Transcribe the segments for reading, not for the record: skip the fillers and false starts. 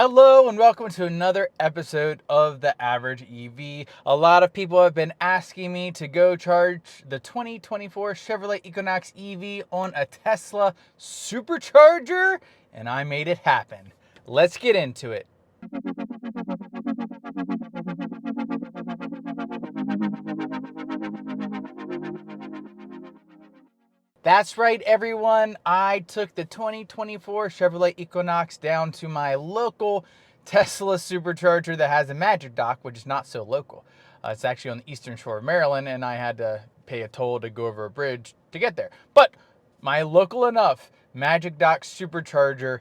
Hello and welcome to another episode of The Average EV. A lot of people have been asking me to go charge the 2024 Chevrolet Equinox EV on a Tesla Supercharger, and I made it happen. Let's get into it. That's right, everyone. I took the 2024 Chevrolet Equinox down to my local Tesla Supercharger that has a Magic Dock, which is not so local. It's actually on the eastern shore of Maryland, and I had to pay a toll to go over a bridge to get there. But my local enough Magic Dock Supercharger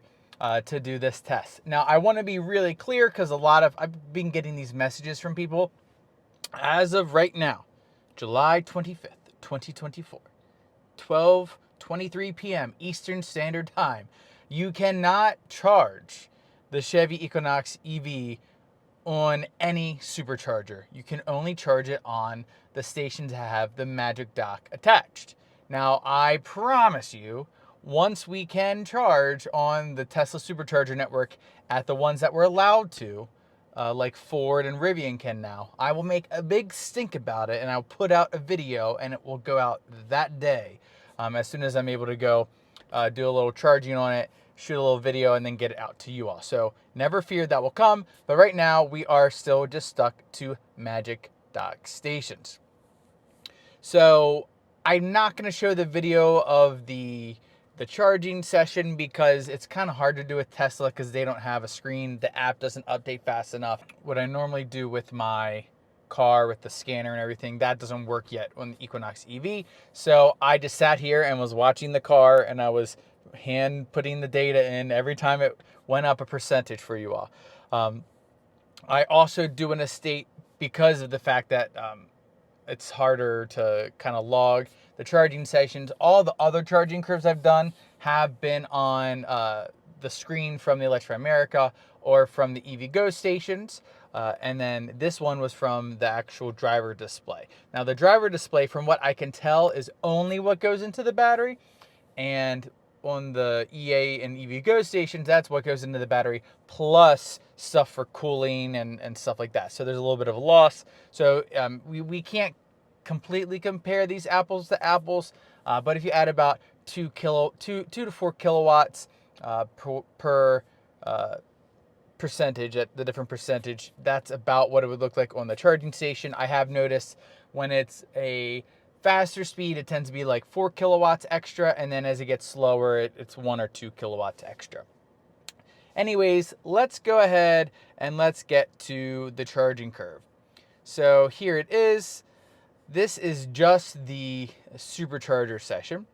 to do this test. Now, I want to be really clear because I've been getting these messages from people. As of right now, July 25th, 2024. 12:23 p.m. Eastern Standard Time. You cannot charge the Chevy Equinox EV on any supercharger. You can only charge it on the stations that have the Magic Dock attached. Now, I promise you, once we can charge on the Tesla Supercharger network at the ones that we're allowed to, like Ford and Rivian can now, I will make a big stink about it and I'll put out a video and it will go out that day. As soon as I'm able to go do a little charging on it, shoot a little video, and then get it out to you all. So never fear, that will come. But right now, we are still just stuck to Magic Dock stations. So I'm not going to show the video of the charging session because it's kind of hard to do with Tesla because they don't have a screen. The app doesn't update fast enough. What I normally do with my car with the scanner and everything, that doesn't work yet on the Equinox EV. So I just sat here and was watching the car, and I was hand putting the data in every time it went up a percentage for you all. I also do an estate because of the fact that it's harder to kind of log the charging sessions. All the other charging curves I've done have been on the screen from the Electrify America or from the EV Go stations. And then this one was from the actual driver display. Now, the driver display, from what I can tell, is only what goes into the battery. And on the EA and EV Go stations, that's what goes into the battery, plus stuff for cooling and stuff like that. So there's a little bit of a loss. So we can't completely compare these apples to apples. But if you add about 2 to 4 kilowatts per percentage at the different percentage, that's about what it would look like on the charging station. I have noticed when it's a faster speed, it tends to be like 4 kilowatts extra, and then as it gets slower, it's 1 or 2 kilowatts extra. Anyways, let's go ahead and let's get to the charging curve. So here it is. This is just the supercharger session.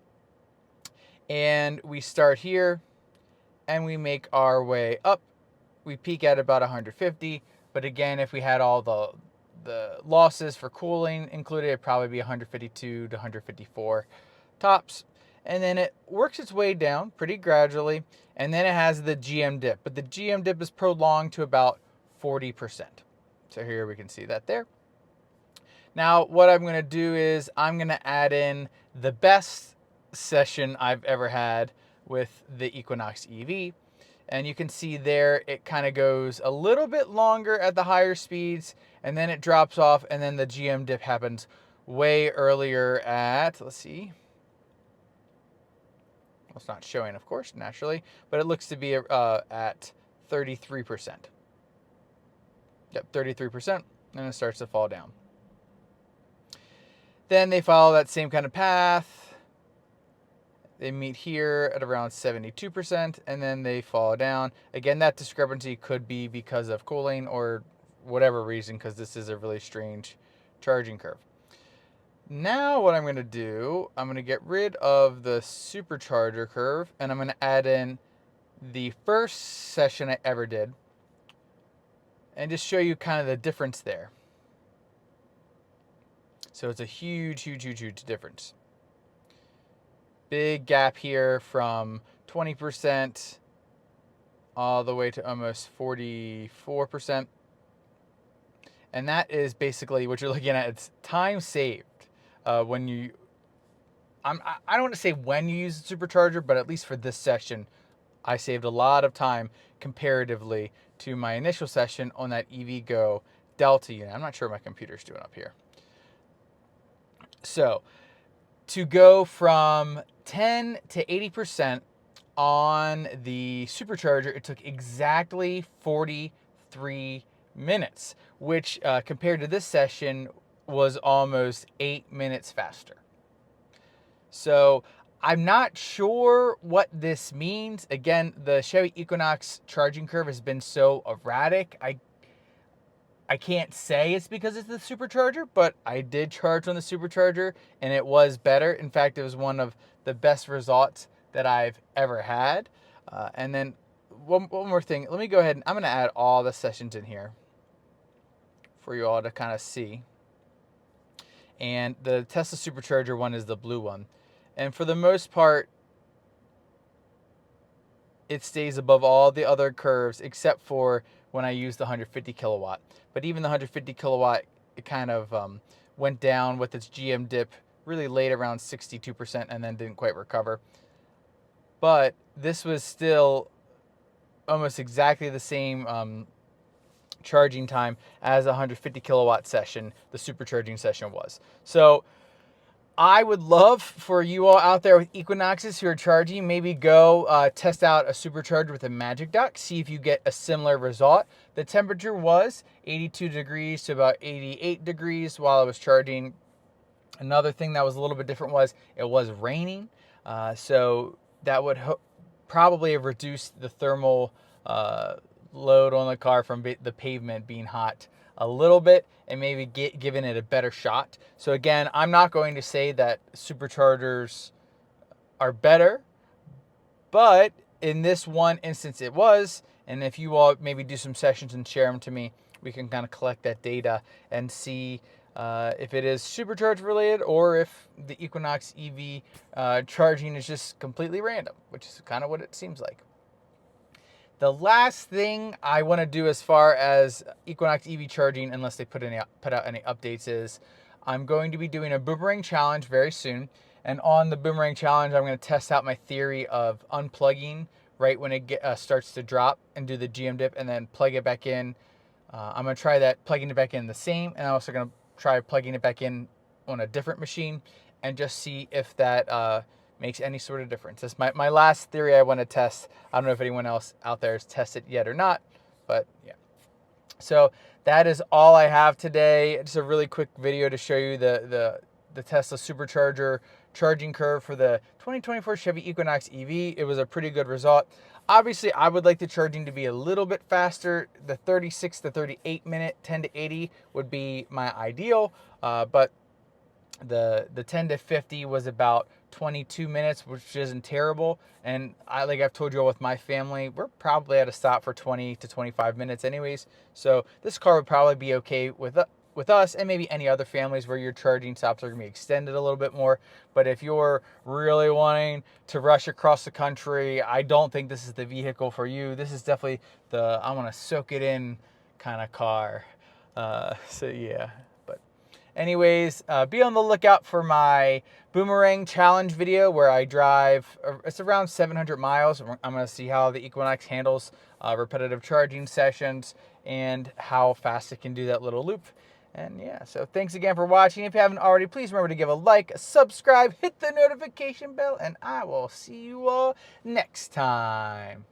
And we start here and we make our way up. We peak at about 150, but again, if we had all the losses for cooling included, it'd probably be 152 to 154 tops. And then it works its way down pretty gradually, and then it has the GM dip, but the GM dip is prolonged to about 40%. So here we can see that there. Now, what I'm going to do is I'm going to add in the best session I've ever had with the Equinox EV. And you can see there, it kind of goes a little bit longer at the higher speeds, and then it drops off, and then the GM dip happens way earlier at, let's see. Well, it's not showing, of course, naturally, but it looks to be at 33%. Yep, 33%, and it starts to fall down. Then they follow that same kind of path. They meet here at around 72%, and then they fall down. Again, that discrepancy could be because of cooling or whatever reason, because this is a really strange charging curve. Now what I'm going to do, I'm going to get rid of the supercharger curve, and I'm going to add in the first session I ever did, and just show you kind of the difference there. So it's a huge, huge, huge, huge difference. Big gap here from 20% all the way to almost 44%. And that is basically what you're looking at. It's time saved when you, I don't want to say when you use the supercharger, but at least for this session, I saved a lot of time comparatively to my initial session on that EV Go Delta unit. I'm not sure what my computer's doing up here. So to go from 10 to 80% on the Supercharger, it took exactly 43 minutes, which compared to this session was almost 8 minutes faster. So I'm not sure what this means. Again, the Chevy Equinox charging curve has been so erratic. I can't say it's because it's the Supercharger, but I did charge on the Supercharger and it was better. In fact, it was one of the best results that I've ever had. And then one more thing. Let me go ahead and I'm going to add all the sessions in here for you all to kind of see. And the Tesla Supercharger one is the blue one. And for the most part, it stays above all the other curves except for when I use the 150 kilowatt. But even the 150 kilowatt, it kind of went down with its GM dip really late, around 62%, and then didn't quite recover. But this was still almost exactly the same charging time as a 150 kilowatt session, the supercharging session was. So I would love for you all out there with Equinoxes who are charging, maybe go test out a supercharger with a Magic Duck, see if you get a similar result. The temperature was 82 degrees to about 88 degrees while I was charging. Another thing that was a little bit different was it was raining, so that would probably have reduced the thermal load on the car from the pavement being hot a little bit and maybe giving it a better shot. So again, I'm not going to say that superchargers are better, but in this one instance it was. And if you all maybe do some sessions and share them to me, we can kind of collect that data and see if it is supercharge related or if the Equinox EV charging is just completely random, which is kind of what it seems like. The last thing I want to do as far as Equinox EV charging, unless they put out any updates, is I'm going to be doing a boomerang challenge very soon. And on the boomerang challenge, I'm going to test out my theory of unplugging right when it starts to drop and do the GM dip and then plug it back in. I'm going to try that, plugging it back in the same, and I'm also going to try plugging it back in on a different machine and just see if that makes any sort of difference. That's my last theory I want to test. I don't know if anyone else out there has tested yet or not, but yeah. So that is all I have today. It's a really quick video to show you the Tesla Supercharger charging curve for the 2024 Chevy Equinox EV. It was a pretty good result. Obviously, I would like the charging to be a little bit faster. The 36 to 38 minute 10 to 80 would be my ideal, but the 10 to 50 was about 22 minutes, which isn't terrible. And like I've told you all, with my family, we're probably at a stop for 20 to 25 minutes anyways. So this car would probably be okay with us and maybe any other families where your charging stops are going to be extended a little bit more. But if you're really wanting to rush across the country, I don't think this is the vehicle for you. This is definitely the I want to soak it in kind of car. So yeah. Anyways, be on the lookout for my boomerang challenge video where I drive, it's around 700 miles. I'm going to see how the Equinox handles repetitive charging sessions and how fast it can do that little loop. And yeah, so thanks again for watching. If you haven't already, please remember to give a like, a subscribe, hit the notification bell, and I will see you all next time.